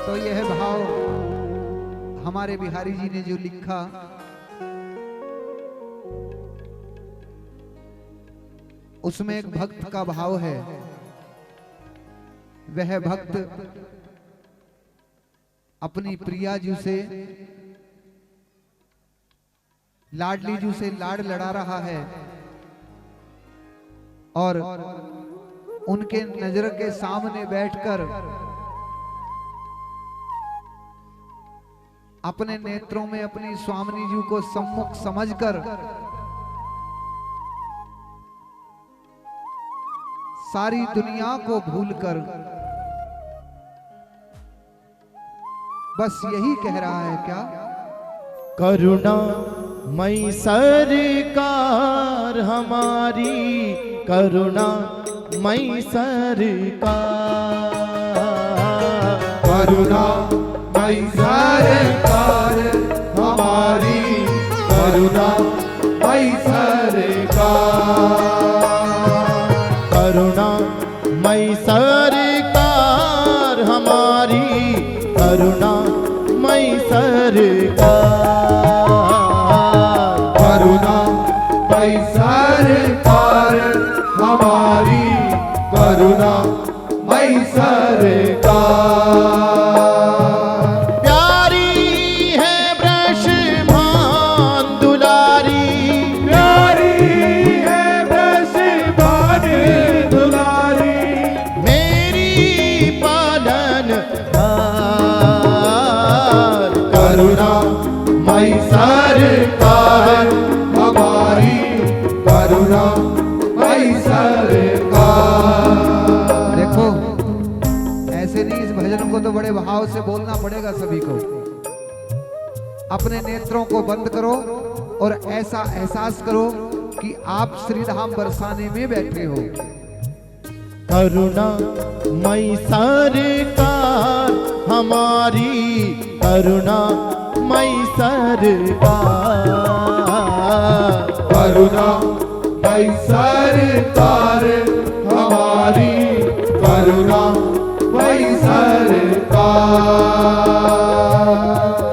तो यह भाव हमारे बिहारी जी ने जो लिखा, उसमें एक भक्त का भाव है। वह भक्त अपनी प्रिया जी से, लाडली जी से लाड लड़ा रहा है और उनके नजर के सामने बैठकर अपने नेत्रों में अपनी स्वामिनी जी को सम्मुख समझकर सारी दुनिया को भूलकर बस यही कह रहा है क्या, करुणा मई सरकार हमारी, करुणा मई सरकार, करुणा मई सरकार हमारी, करुणा मई सरकार, करुणा मई सरकार हमारी, करुणा मई सरकार, करुणा मई सरकार हमारी, करुणा मई सरकार। करुणा मई सरकार हमारी, करुणा मई सरकार। देखो ऐसे नहीं, इस भजन को तो बड़े भाव से बोलना पड़ेगा सभी को। अपने नेत्रों को बंद करो और ऐसा एहसास करो कि आप श्रीधाम बरसाने में बैठे हो। करुणा मई सरकार हमारी, करुणा मई सरकार, करुणा मई सरकार हमारी, करुणा मई सरकार।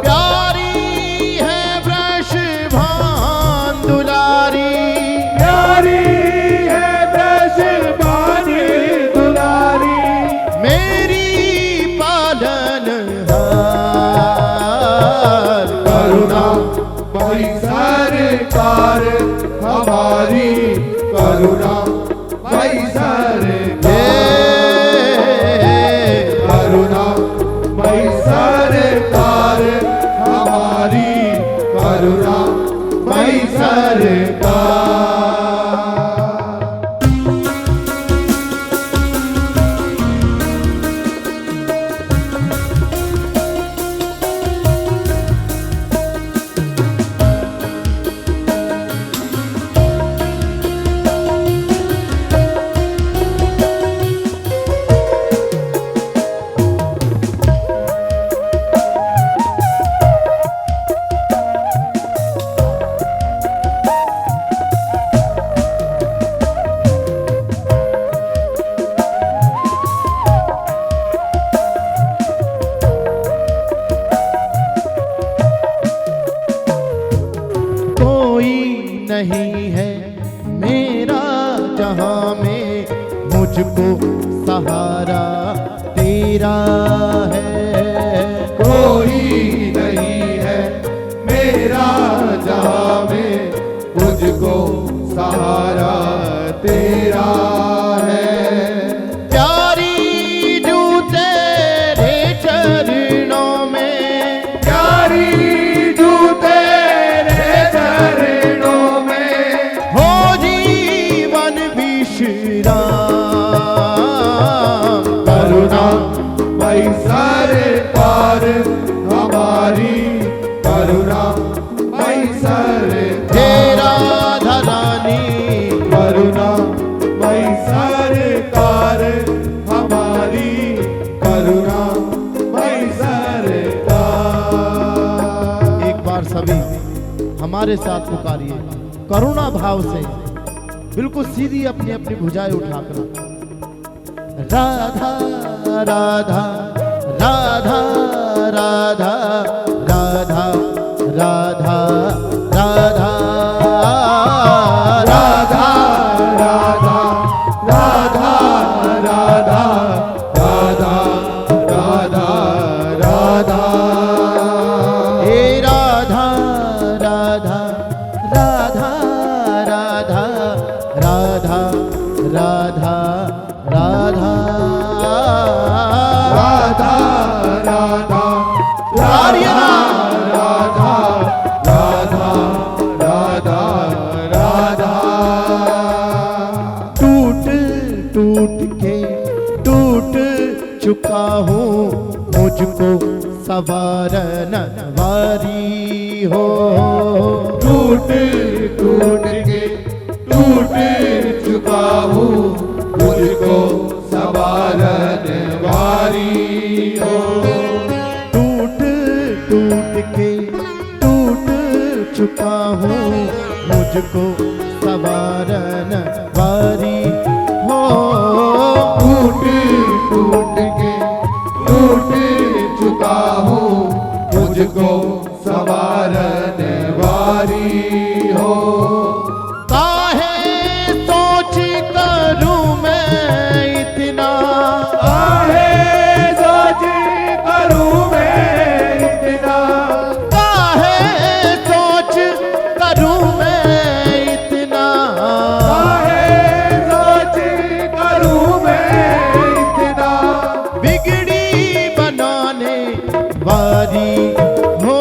प्यारी है वृषभान दुलारी, प्यारी है वृषभान दुलारी, मेरी पालन करुणा मई सरकार हमारी, करुणा मई सरकार, करुणा मई सरकार हमारी, करुणा मई सरकार। नहीं है मेरा जहां में, मुझको सहारा तेरा है। कोई नहीं है मेरा जहां में, मुझको सहारा तेरा है। प्यारी जो तेरे चरणों में, प्यारी जो तेरे चरणों में, हो जीवन विश्राम। करुणा मई सरकार हमारी, करुणा मई सरकार, तेरा धरानी, करुणा मई सरकार हमारी, करुणा मई सरकार। एक बार सभी हमारे साथ पुकारिए करुणा भाव से, बिल्कुल सीधी अपनी अपनी भुजाएं उठाकर। राधा राधा राधा राधा राधा राधा राधा राधा राधा राधा राधा राधा राधा राधा हे राधा राधा राधा राधा राधा राधा राधा राधा राधा राधा राधा राधा राधा टूट टूट के टूट चुका हूँ मुझको सवारन वारी हो टूट टूट के टूट चुका हूँ मुझको सवारन वारी हो टूट टूट के टूट चुका हूँ मुझको सवारन वारी हो टूट टूट के टूट चुका हूँ मुझको सवारन वारी हो काहे सोच करूं मैं इतना काहे सोच करूं मैं इतना काहे सोच करूं मैं इतना काहे सोच करूं मैं इतना बिगड़ी बनाने वारी हो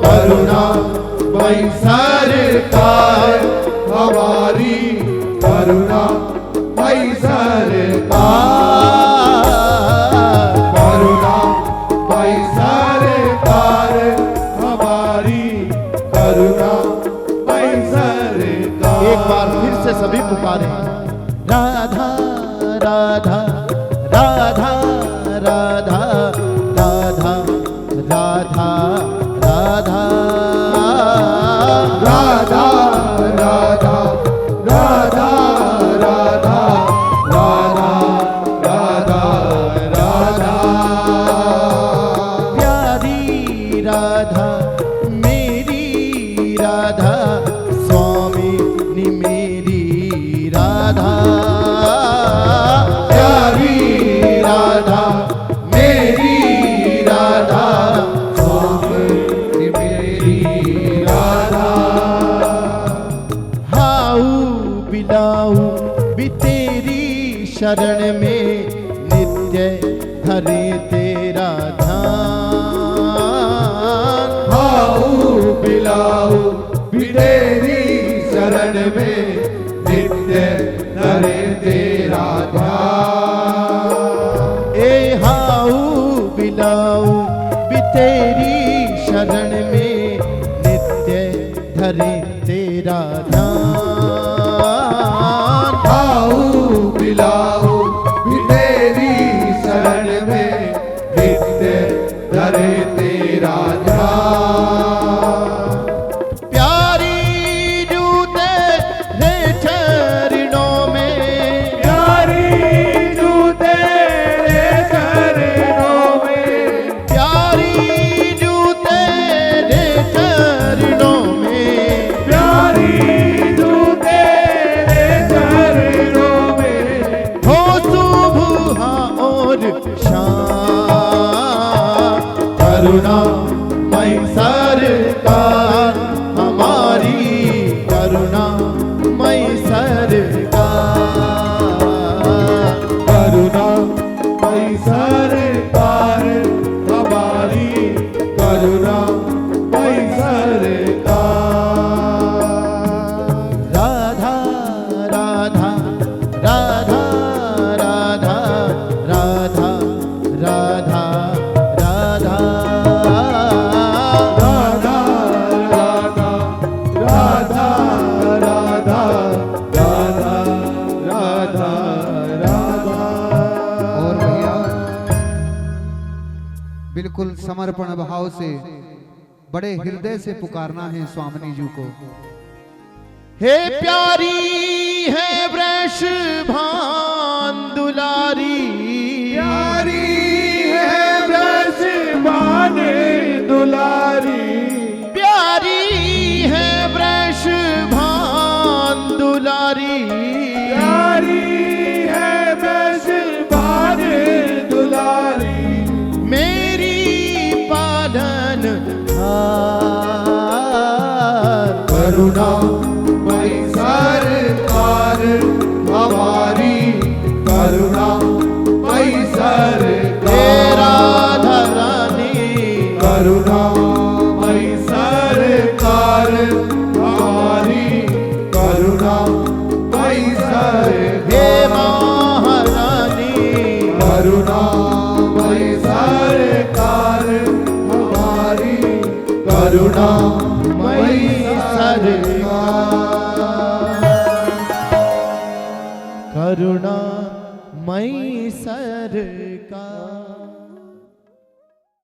करुणा मई सरकार हमारी करुणा मई सरकार करुणा मई सरकार हमारी करुणा मई सरकार एक बार फिर से सभी पुकारे राधा राधा राधा राधा राधा राधा राधा राधा राधा राधा राधा राधा राधा राधा प्यारी राधा मेरी राधा स्वामी नी मेरी राधा प्यारी राधा मेरी राधा स्वामी मेरी राधा हाउ बिलाऊ भी तेरी शरण में नित्य धरे तेरा ध्यान हाउ बिलाऊ भी तेरी शरण में नित्य धरे तेरा ध्यान ए हाउ बिलाऊ भी तेरी शरण में नित्य धरे तेरा ध्यान हाउ बिलाऊ भी तेरी शरण में नित्य धरे तेरा ध्यान प्यारी रू तेरे चरणों में प्यारी तू तेरे चरणों में प्यारी रू तेरे चरणों में प्यारी तू तेरे चरणों में हो सुबह और शाम करुणा मई सरकार हमारी करुणा मई सरकार करुणा मई सरकार हमारी करुणा मई सरकार राधा राधा राधा राधा राधा राधा राधा राधा राधा राधा राधा राधा राधा राधा और भैया बिल्कुल समर्पण भाव से बड़े हृदय से पुकारना है स्वामिनी जी को। हे प्यारी है वृषभान दुलारी प्यारी है करुणामयी सरकार हमारी करुणामयी सरकार राधा रानी करुणामयी सरकार हमारी करुणामयी सरकार महारानी करुणामयी सरकार हमारी करुणामयी सरकार करुणामयी सरकार।